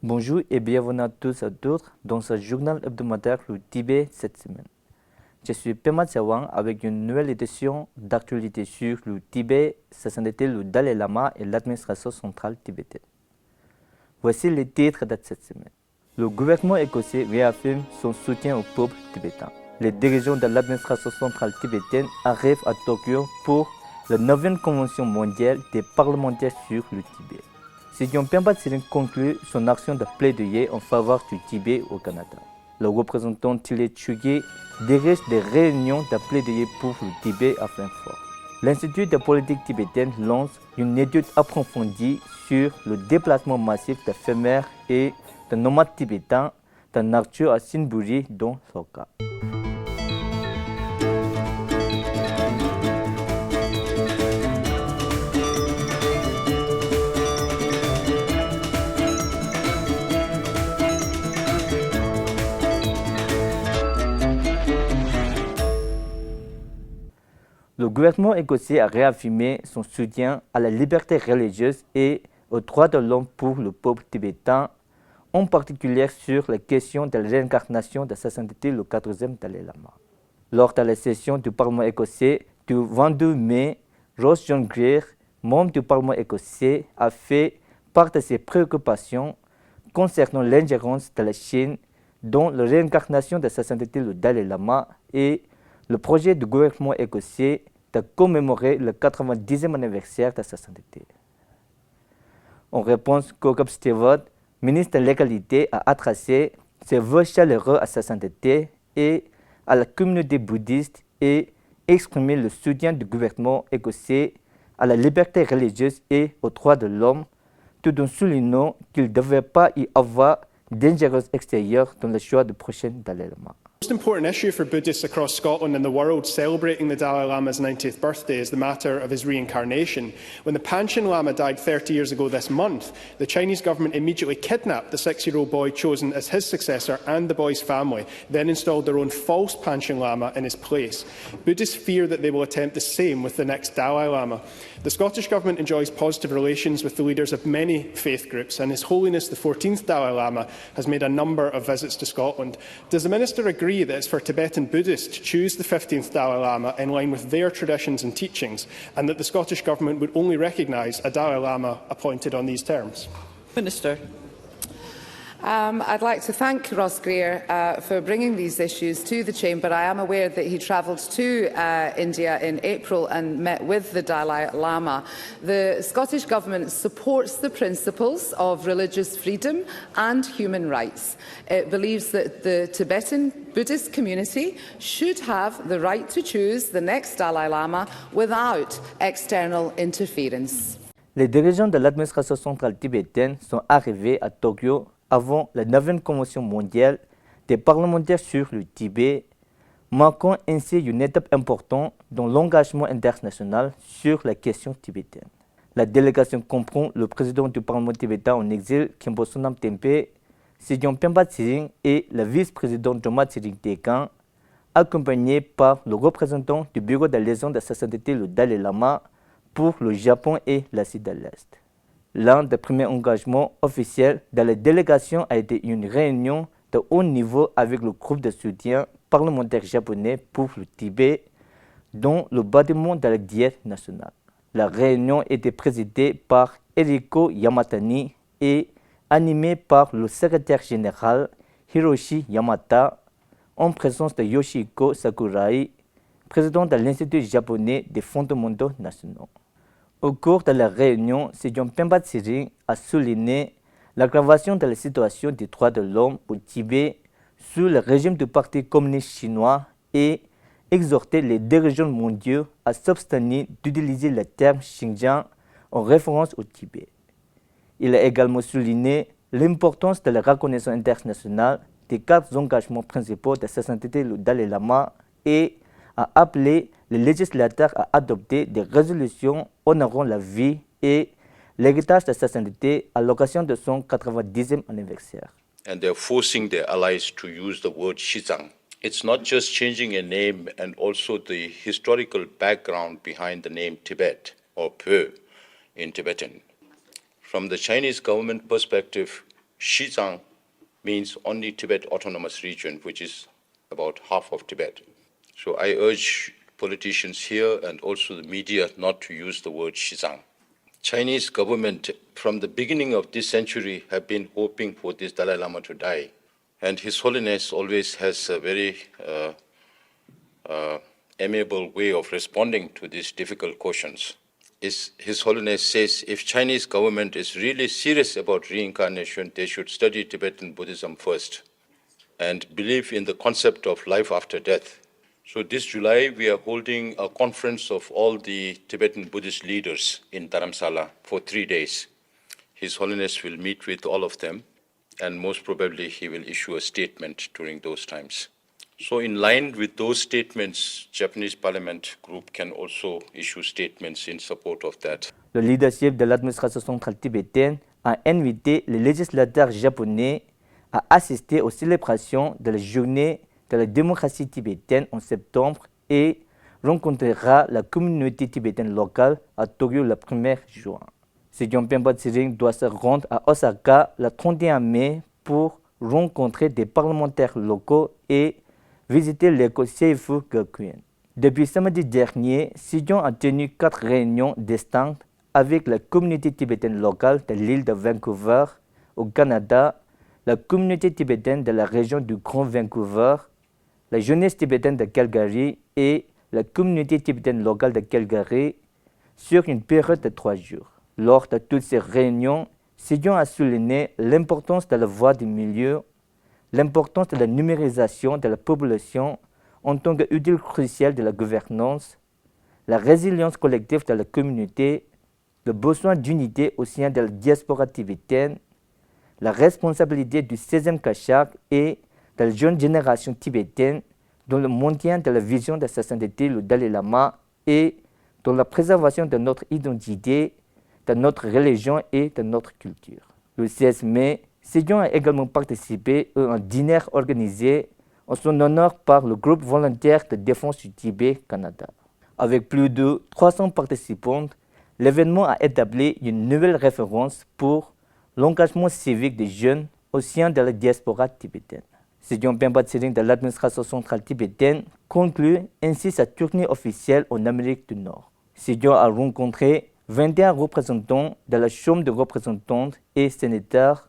Bonjour et bienvenue à tous et à toutes dans ce journal hebdomadaire du Tibet cette semaine. Je suis Pema Tsawang avec une nouvelle édition d'actualité sur le Tibet, sa sainteté, le Dalai Lama et l'administration centrale tibétaine. Voici les titres de cette semaine. Le gouvernement écossais réaffirme son soutien au peuple tibétain. Les dirigeants de l'administration centrale tibétaine arrivent à Tokyo pour la 9e convention mondiale des parlementaires sur le Tibet. Xi Jinping conclut son action de plaidoyer en faveur du Tibet au Canada. Le représentant Thilé Chugye dirige des réunions de plaidoyer pour le Tibet à Francfort. L'Institut de politique tibétaine lance une étude approfondie sur le déplacement massif d'éphémères et de nomades tibétains de nature à Sinburi dans Soka. Le gouvernement écossais a réaffirmé son soutien à la liberté religieuse et aux droits de l'homme pour le peuple tibétain, en particulier sur la question de la réincarnation de sa sainteté le 14e Dalai Lama. Lors de la session du Parlement écossais du 22 mai, Ross John Greer, membre du Parlement écossais, a fait part de ses préoccupations concernant l'ingérence de la Chine dans la réincarnation de sa sainteté le Dalai Lama et le projet du gouvernement écossais de commémorer le 90e anniversaire de sa sainteté. En réponse, Kokop Stewart, ministre de l'Égalité, a adressé ses vœux chaleureux à sa sainteté et à la communauté bouddhiste et exprimé le soutien du gouvernement écossais à la liberté religieuse et aux droits de l'homme, tout en soulignant qu'il ne devait pas y avoir d'ingérence extérieure dans le choix du prochain Dalai Lama. The most important issue for Buddhists across Scotland and the world celebrating the Dalai Lama's 90th birthday is the matter of his reincarnation. When the Panchen Lama died 30 years ago this month, the Chinese government immediately kidnapped the 6-year-old boy chosen as his successor and the boy's family, then installed their own false Panchen Lama in his place. Buddhists fear that they will attempt the same with the next Dalai Lama. The Scottish Government enjoys positive relations with the leaders of many faith groups, and His Holiness the 14th Dalai Lama has made a number of visits to Scotland. Does the Minister agree that it's for Tibetan Buddhists to choose the 15th Dalai Lama in line with their traditions and teachings, and that the Scottish Government would only recognise a Dalai Lama appointed on these terms? Minister. I'd like to thank Ross Greer for bringing these issues to the Chamber. I am aware that he travelled to India in April and met with the Dalai Lama. The Scottish Government supports the principles of religious freedom and human rights. It believes that the Tibetan Buddhist community should have the right to choose the next Dalai Lama without external interference. Les dirigeants de l'administration centrale tibétaine sont arrivés à Tokyo avant la 9e convention mondiale des parlementaires sur le Tibet, marquant ainsi une étape importante dans l'engagement international sur la question tibétaine. La délégation comprend le président du Parlement tibétain en exil, Khenpo Sonam Tempe, Xi Jinping et la vice-présidente Joma Tsering Tekan, accompagnés par le représentant du bureau de liaison de sa sainteté le Dalai Lama pour le Japon et l'Asie de l'Est. L'un des premiers engagements officiels de la délégation a été une réunion de haut niveau avec le groupe de soutien parlementaire japonais pour le Tibet dans le bâtiment de la Diète nationale. La réunion était présidée par Eriko Yamatani et animée par le secrétaire général Hiroshi Yamata en présence de Yoshihiko Sakurai, président de l'Institut japonais des fondamentaux nationaux. Au cours de la réunion, Xi Jinping a souligné l'aggravation de la situation des droits de l'homme au Tibet sous le régime du Parti communiste chinois et exhorté les dirigeants mondiaux à s'abstenir d'utiliser le terme Xinjiang en référence au Tibet. Il a également souligné l'importance de la reconnaissance internationale des 4 engagements principaux de sa sainteté le Dalai Lama et a appelé les législateurs à adopter des résolutions honorant la vie et l'héritage de sa sainteté à l'occasion de son 90e anniversaire. And they're forcing their allies to use the word Xizang. It's not just changing a name and also the historical background behind the name Tibet or Pe in Tibetan. From the Chinese government perspective, Xizang means only Tibet Autonomous Region, which is about half of Tibet. So I urge politicians here and also the media not to use the word Xizang. Chinese government from the beginning of this century have been hoping for this Dalai Lama to die. And His Holiness always has a very amiable way of responding to these difficult questions. His Holiness says if Chinese government is really serious about reincarnation, they should study Tibetan Buddhism first and believe in the concept of life after death. So this July, we are holding a conference of all the Tibetan Buddhist leaders in Dharamsala for 3 days. His Holiness will meet with all of them, and most probably he will issue a statement during those times. So in line with those statements, Japanese Parliament group can also issue statements in support of that. Le leadership de l'administration centrale tibétaine a invité les législateurs japonais à assister aux célébrations de la journée de la démocratie tibétaine en septembre et rencontrera la communauté tibétaine locale à Tokyo le 1er juin. Sejong Pemba Tsering doit se rendre à Osaka le 31 mai pour rencontrer des parlementaires locaux et visiter l'école Seifu Gakuen. Depuis samedi dernier, Sejong a tenu 4 réunions distinctes avec la communauté tibétaine locale de l'île de Vancouver au Canada, la communauté tibétaine de la région du Grand Vancouver, la jeunesse tibétaine de Calgary et la communauté tibétaine locale de Calgary sur une période de 3 jours. Lors de toutes ces réunions, Sejong a souligné l'importance de la voie du milieu, l'importance de la numérisation de la population en tant qu'outil crucial de la gouvernance, la résilience collective de la communauté, le besoin d'unité au sein de la diaspora tibétaine, la responsabilité du 16e Kashak et de la jeune génération tibétaine dans le maintien de la vision de sa sainteté, le Dalai Lama, et dans la préservation de notre identité, de notre religion et de notre culture. Le 16 mai, Sejong a également participé à un dîner organisé en son honneur par le groupe volontaire de défense du Tibet Canada. Avec plus de 300 participants, l'événement a établi une nouvelle référence pour l'engagement civique des jeunes au sein de la diaspora tibétaine. Sejong Pemba Tsering de l'administration centrale tibétaine conclut ainsi sa tournée officielle en Amérique du Nord. Sejong a rencontré 21 représentants de la Chambre des représentants et sénateurs,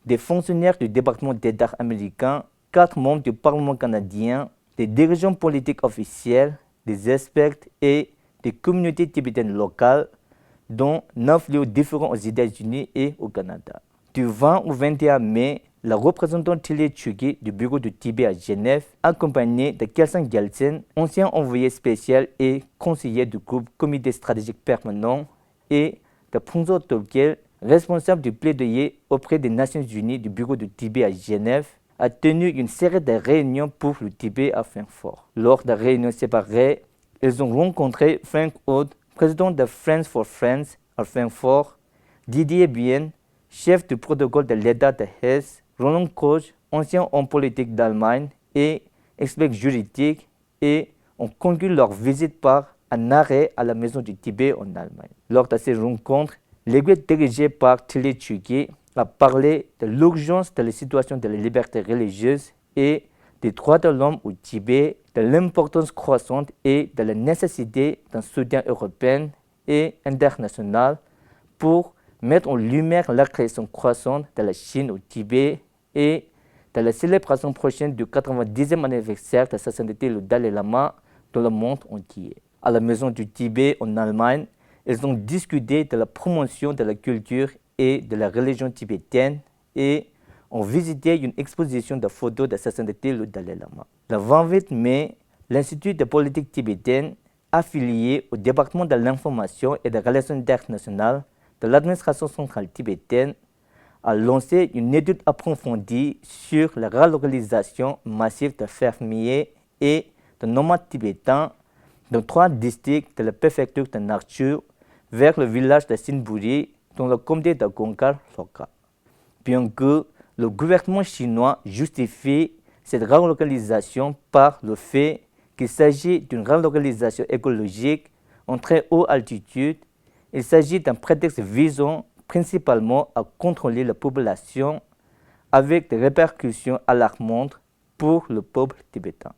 des fonctionnaires du département d'État américain, 4 membres du Parlement canadien, des dirigeants politiques officiels, des experts et des communautés tibétaines locales, dont 9 lieux différents aux États-Unis et au Canada. Du 20 au 21 mai, la représentante Tilly Chugi du bureau du Tibet à Genève, accompagnée de Kelsang Gyaltsen, ancien envoyé spécial et conseiller du groupe Comité stratégique permanent, et de Phongso Tolkyel, responsable du plaidoyer auprès des Nations Unies du bureau du Tibet à Genève, a tenu une série de réunions pour le Tibet à Francfort. Lors de réunions séparées, ils ont rencontré Frank Hood, président de Friends for Friends à Francfort, Didier Bien, chef du protocole de l'État de Hesse, Roland Koch, ancien homme politique d'Allemagne et expert juridique, et ont conclu leur visite par un arrêt à la maison du Tibet en Allemagne. Lors de ces rencontres, l'église dirigée par Tilly Chugi a parlé de l'urgence de la situation de la liberté religieuse et des droits de l'homme au Tibet, de l'importance croissante et de la nécessité d'un soutien européen et international pour mettre en lumière l'aggression croissante de la Chine au Tibet et de la célébration prochaine du 90e anniversaire de sa sainteté le Dalai Lama dans le monde entier. À la maison du Tibet en Allemagne, ils ont discuté de la promotion de la culture et de la religion tibétaine et ont visité une exposition de photos de sa sainteté le Dalai Lama. Le 28 mai, l'Institut de politique tibétaine, affilié au département de l'information et des relations internationales de l'administration centrale tibétaine, a lancé une étude approfondie sur la relocalisation massive de fermiers et de nomades tibétains dans 3 districts de la préfecture de Nakchu vers le village de Sinburi dans le comté de Gongkar local. Bien que le gouvernement chinois justifie cette relocalisation par le fait qu'il s'agit d'une relocalisation écologique en très haute altitude, il s'agit d'un prétexte visant principalement à contrôler la population, avec des répercussions alarmantes pour le peuple tibétain.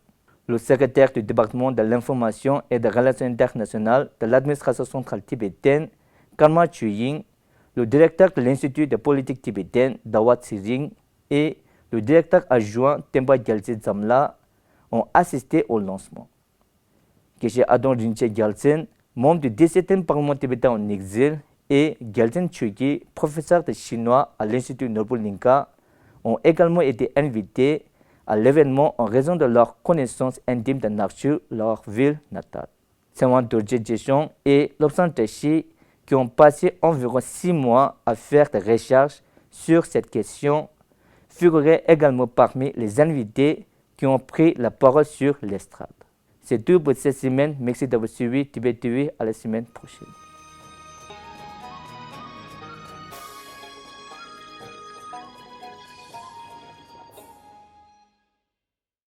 Le secrétaire du département de l'information et des relations internationales de l'administration centrale tibétaine, Karma Chuying, le directeur de l'Institut de politique tibétaine, Dawat Siring, et le directeur adjoint Temba Gyaltsen Zamla ont assisté au lancement. Geshe Adon Rinche Gyaltsen, membre du 17e Parlement tibétain en exil, et Gyaltsen Chuygi, professeur de chinois à l'Institut Norpolinka, ont également été invités à l'événement en raison de leur connaissance intime de Nakchu, leur ville natale. Sewan Dorje Jeshong et Lobsang Teshi, qui ont passé environ 6 mois à faire des recherches sur cette question, figuraient également parmi les invités qui ont pris la parole sur l'estrade. C'est tout pour cette semaine. Merci d'avoir suivi Tibet TV. À la semaine prochaine.